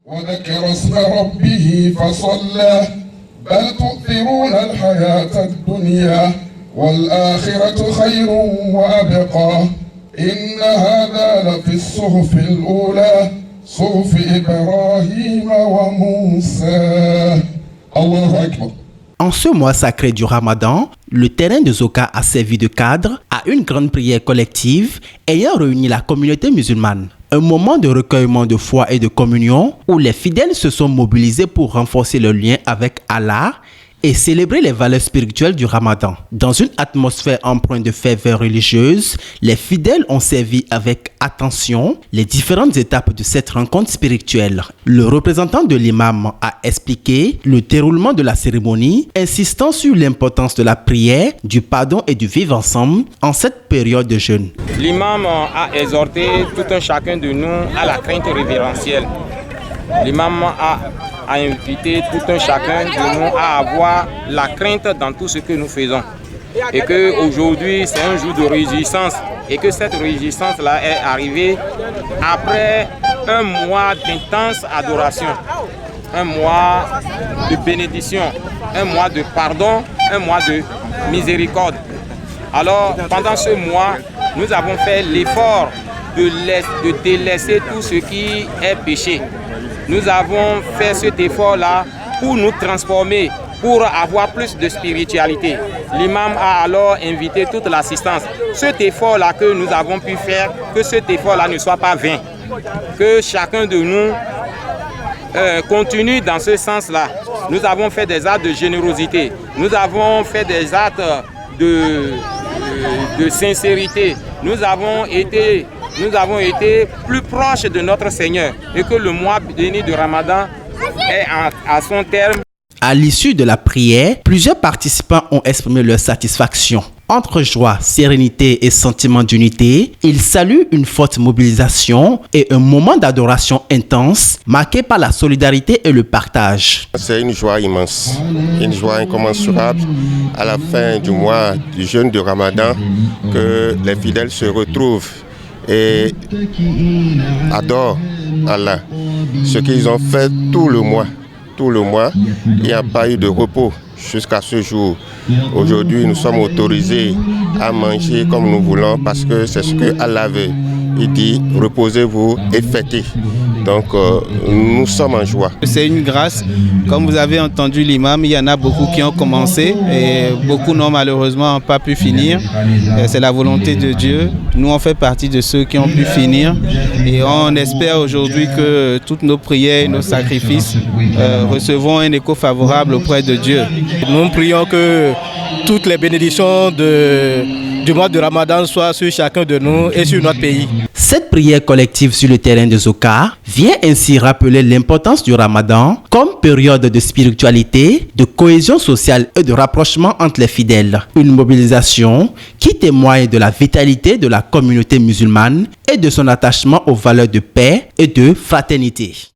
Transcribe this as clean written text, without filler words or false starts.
وذكر اسم ربه فصلى بل تؤثرون الحياة الدنيا والآخرة خير وأبقى إن هذا لفي الصحف الأولى صحف إبراهيم وموسى. الله أكبر. En ce mois sacré du Ramadan, le terrain de Zoka a servi de cadre à une grande prière collective ayant réuni la communauté musulmane. Un moment de recueillement de foi et de communion où les fidèles se sont mobilisés pour renforcer le lien avec Allah et célébrer les valeurs spirituelles du Ramadan. Dans une atmosphère empreinte de ferveur religieuse, les fidèles ont servi avec attention les différentes étapes de cette rencontre spirituelle. Le représentant de l'imam a expliqué le déroulement de la cérémonie, insistant sur l'importance de la prière, du pardon et du vivre ensemble en cette période de jeûne. L'imam a exhorté tout un chacun de nous à la crainte révérentielle. L'imam a invité tout un chacun de nous à avoir la crainte dans tout ce que nous faisons. Et qu'aujourd'hui, c'est un jour de réjouissance. Et que cette réjouissance-là est arrivée après un mois d'intense adoration, un mois de bénédiction, un mois de pardon, un mois de miséricorde. Alors, pendant ce mois, nous avons fait l'effort de délaisser tout ce qui est péché. Nous avons fait cet effort-là pour nous transformer, pour avoir plus de spiritualité. L'imam a alors invité toute l'assistance. Cet effort-là que nous avons pu faire, que cet effort-là ne soit pas vain. Que chacun de nous continue dans ce sens-là. Nous avons fait des actes de générosité. Nous avons fait des actes de sincérité. Nous avons été plus proches de notre Seigneur et que le mois béni de Ramadan est à son terme. À l'issue de la prière, plusieurs participants ont exprimé leur satisfaction. Entre joie, sérénité et sentiment d'unité, ils saluent une forte mobilisation et un moment d'adoration intense marqué par la solidarité et le partage. C'est une joie immense, une joie incommensurable à la fin du mois du jeûne de Ramadan que les fidèles se retrouvent et adorent Allah. Ce qu'ils ont fait tout le mois, il n'y a pas eu de repos jusqu'à ce jour. Aujourd'hui, nous sommes autorisés à manger comme nous voulons parce que c'est ce que Allah veut. Il dit, reposez-vous et fêtez. Donc, nous sommes en joie. C'est une grâce. Comme vous avez entendu l'imam, il y en a beaucoup qui ont commencé et beaucoup n'ont malheureusement pas pu finir. C'est la volonté de Dieu. Nous, on fait partie de ceux qui ont pu finir et on espère aujourd'hui que toutes nos prières et nos sacrifices recevront un écho favorable auprès de Dieu. Nous prions que toutes les bénédictions du mois de Ramadan soient sur chacun de nous et sur notre pays. Cette prière collective sur le terrain de Zoka vient ainsi rappeler l'importance du Ramadan comme période de spiritualité, de cohésion sociale et de rapprochement entre les fidèles. Une mobilisation qui témoigne de la vitalité de la communauté musulmane et de son attachement aux valeurs de paix et de fraternité.